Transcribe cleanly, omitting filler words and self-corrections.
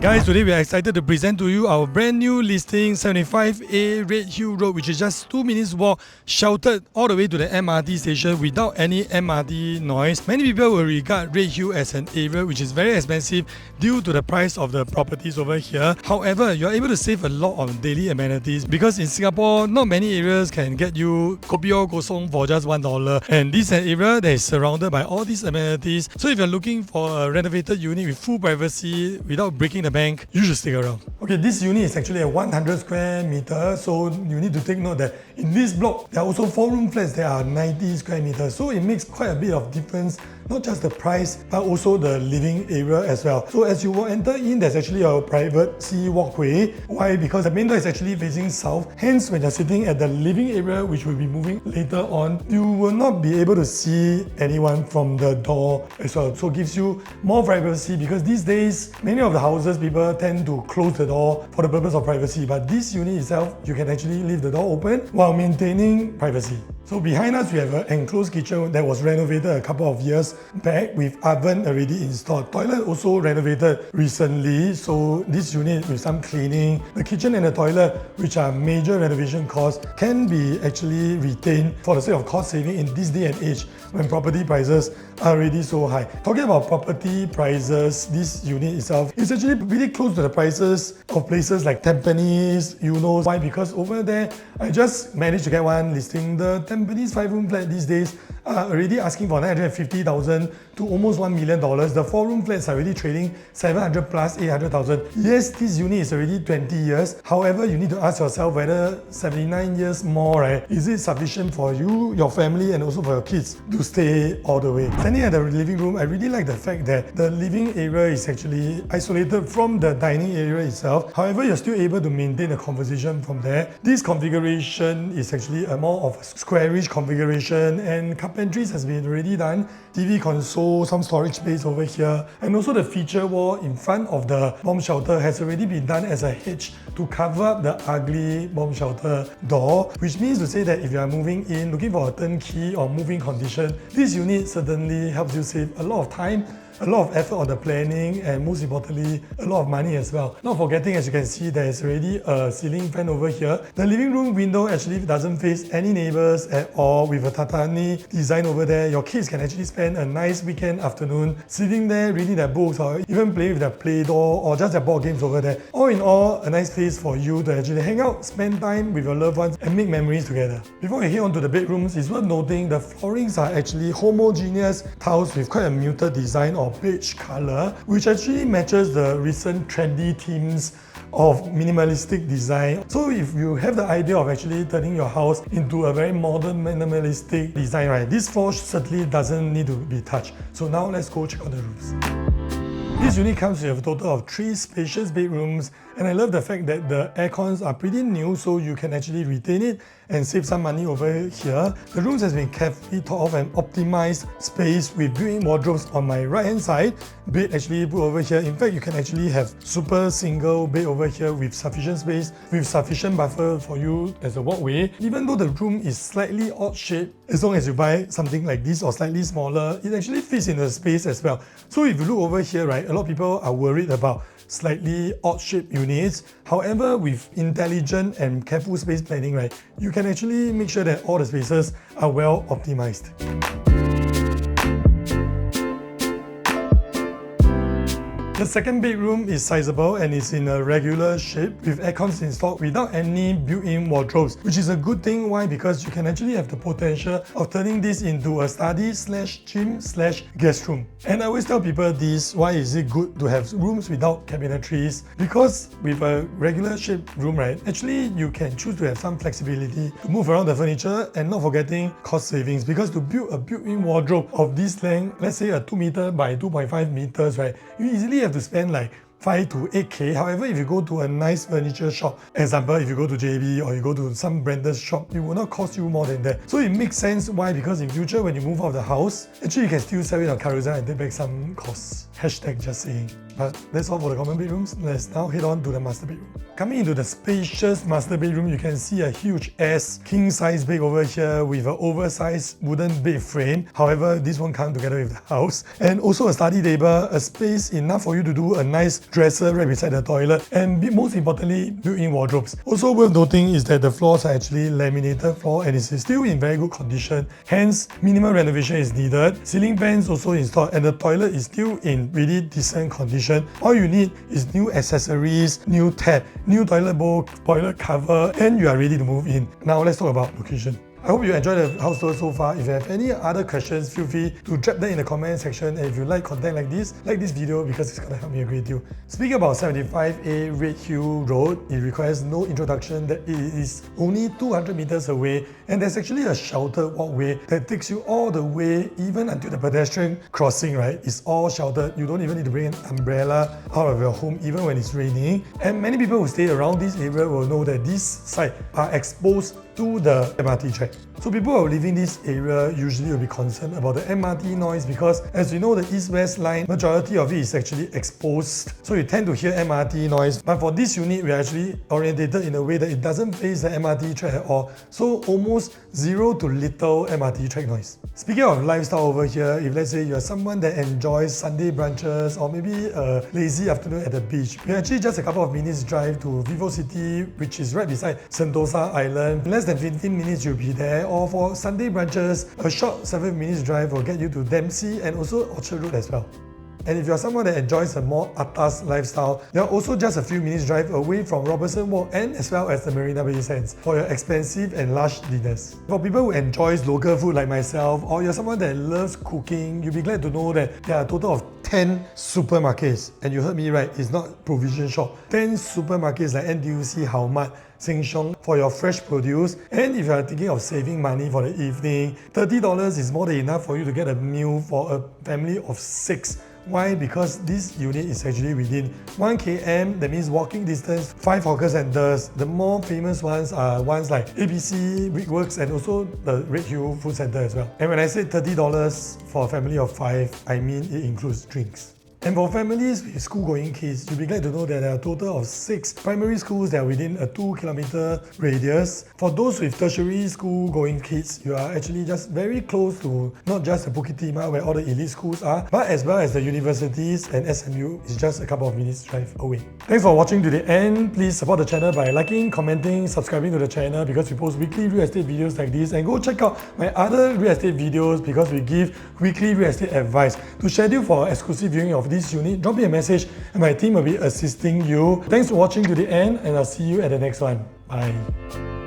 Guys, today we are excited to present to you our brand new listing 75A Redhill Road, which is just 2 minutes walk, sheltered all the way to the MRT station without any MRT noise. Many people will regard Redhill as an area which is very expensive due to the price of the properties over here. However, you are able to save a lot on daily amenities because in Singapore, not many areas can get you kopi o kosong for just $1. And this is an area that is surrounded by all these amenities. So if you're looking for a renovated unit with full privacy without breaking the bank, you should stick around. Okay, this unit is actually a 100 square meter, so you need to take note that in this block, there are also 4-room flats that are 90 square meters. So it makes quite a bit of difference, not just the price, but also the living area as well. So as you enter in, there's actually a private sea walkway. Why? Because the main door is actually facing south. Hence, when you're sitting at the living area, which will be moving later on, you will not be able to see anyone from the door as well. So it gives you more privacy because these days, many of the houses, people tend to close the door for the purpose of privacy. But this unit itself, you can actually leave the door open while maintaining privacy. So behind us, we have an enclosed kitchen that was renovated a couple of years back with oven already installed. Toilet also renovated recently, so this unit with some cleaning. The kitchen and the toilet, which are major renovation costs, can be actually retained for the sake of cost saving in this day and age when property prices are already so high. Talking about property prices, this unit itself is actually really close to the prices of places like Tampines. You know why? Because over there, I just managed to get one listing. The Tampines 5-room flat these days are already asking for $950,000 to almost $1 million. The 4-room flats are already trading 700 plus 800,000. Yes, this unit is already 20 years. However, you need to ask yourself whether 79 years more, right? Is it sufficient for you, your family, and also for your kids to stay all the way? Standing at the living room, I really like the fact that the living area is actually isolated from the dining area itself. However, you're still able to maintain a conversation from there. This configuration is actually a more of a squarish configuration, and carpentries has been already done. TV console, some storage space over here, and also the feature wall in front of the bomb shelter has already been done as a hedge to cover up the ugly bomb shelter door, which means to say that if you are moving in looking for a turnkey or moving condition, this unit certainly helps you save a lot of time, a lot of effort on the planning, and most importantly, a lot of money as well. Not forgetting, as you can see, there is already a ceiling fan over here. The living room window actually doesn't face any neighbors at all with a tatami design over there. Your kids can actually spend a nice weekend afternoon sitting there reading their books or even playing with their Play-Doh or just their board games over there. All in all, a nice place for you to actually hang out, spend time with your loved ones, and make memories together. Before we head on to the bedrooms, it's worth noting the floorings are actually homogeneous tiles with quite a muted design or beige color, which actually matches the recent trendy themes of minimalistic design. So if you have the idea of actually turning your house into a very modern minimalistic design, right, this floor certainly doesn't need to be touched. So now let's go check out the rooms. This unit comes with a total of 3 spacious bedrooms, and I love the fact that the aircons are pretty new, so you can actually retain it and save some money over here. The rooms has been carefully thought of and optimized space with built-in wardrobes on my right hand side. Bed actually put over here. In fact, you can actually have super single bed over here with sufficient space, with sufficient buffer for you as a walkway. Even though the room is slightly odd shaped, as long as you buy something like this or slightly smaller, it actually fits in the space as well. So if you look over here, right, a lot of people are worried about slightly odd-shaped units. However, with intelligent and careful space planning, right, you can actually make sure that all the spaces are well optimized. The second bedroom is sizable and is in a regular shape with aircons installed without any built-in wardrobes, which is a good thing. Why? Because you can actually have the potential of turning this into a study/gym/guest room. And I always tell people this, why is it good to have rooms without cabinetries? Because with a regular shaped room, right, actually you can choose to have some flexibility to move around the furniture and not forgetting cost savings. Because to build a built-in wardrobe of this length, let's say a 2 meter by 2.5 meters, right, you easily have to spend like 5 to 8k. However, if you go to a nice furniture shop, example, if you go to JB or you go to some branded shop, it will not cost you more than that. So it makes sense. Why? Because in future, when you move out of the house, actually you can still sell it on Carousel and take back some costs. Hashtag just saying. But that's all for the common bedrooms. Let's now head on to the master bedroom. Coming into the spacious master bedroom, you can see a huge king-size bed over here with an oversized wooden bed frame. However, this won't come together with the house. And also a study table, a space enough for you to do a nice dresser right beside the toilet, and most importantly, built-in wardrobes. Also worth noting is that the floors are actually laminated floor and it's still in very good condition. Hence, minimal renovation is needed. Ceiling fans also installed and the toilet is still in really decent condition. All you need is new accessories, new tap, new toilet bowl, toilet cover, and you are ready to move in. Now let's talk about location. I hope you enjoyed the house tour so far. If you have any other questions, feel free to drop them in the comment section. And if you like content like this video because it's gonna help me a great deal. Speaking about 75A Redhill Road, it requires no introduction that it is only 200 meters away, and there's actually a sheltered walkway that takes you all the way even until the pedestrian crossing, right? It's all sheltered. You don't even need to bring an umbrella out of your home even when it's raining. And many people who stay around this area will know that these sites are exposed to the MRT track. So people who are living this area usually will be concerned about the MRT noise because as we know, the east-west line, majority of it is actually exposed. So you tend to hear MRT noise. But for this unit, we are actually orientated in a way that it doesn't face the MRT track at all. So almost zero to little MRT track noise. Speaking of lifestyle over here, if let's say you're someone that enjoys Sunday brunches or maybe a lazy afternoon at the beach, we're actually just a couple of minutes drive to Vivocity, which is right beside Sentosa Island. In less than 15 minutes you'll be there. Or for Sunday brunches, a short 7 minutes drive will get you to Dempsey and also Orchard Road as well. And if you're someone that enjoys a more atas lifestyle, you're also just a few minutes drive away from Robertson Walk and as well as the Marina Bay Sands for your expensive and lush dinners. For people who enjoys local food like myself, or you're someone that loves cooking, you'll be glad to know that there are a total of 10 supermarkets. And you heard me right, it's not provision shop. 10 supermarkets like NTUC, Haumat, Sheng Siong for your fresh produce. And if you are thinking of saving money for the evening, $30 is more than enough for you to get a meal for a family of 6. Why? Because this unit is actually within 1 km, that means walking distance, 5 hawker centers. The more famous ones are ones like ABC, Brickworks, and also the Redhill Food Centre as well. And when I say $30 for a family of 5, I mean it includes drinks. And for families with school-going kids, you'll be glad to know that there are a total of 6 primary schools that are within a 2-kilometer radius. For those with tertiary school-going kids, you are actually just very close to not just the Bukit Timah where all the elite schools are, but as well as the universities, and SMU is just a couple of minutes drive away. Thanks for watching to the end. Please support the channel by liking, commenting, subscribing to the channel because we post weekly real estate videos like this, and go check out my other real estate videos because we give weekly real estate advice. To schedule for exclusive viewing of this unit, drop me a message and my team will be assisting you. Thanks for watching to the end and I'll see you at the next one. Bye.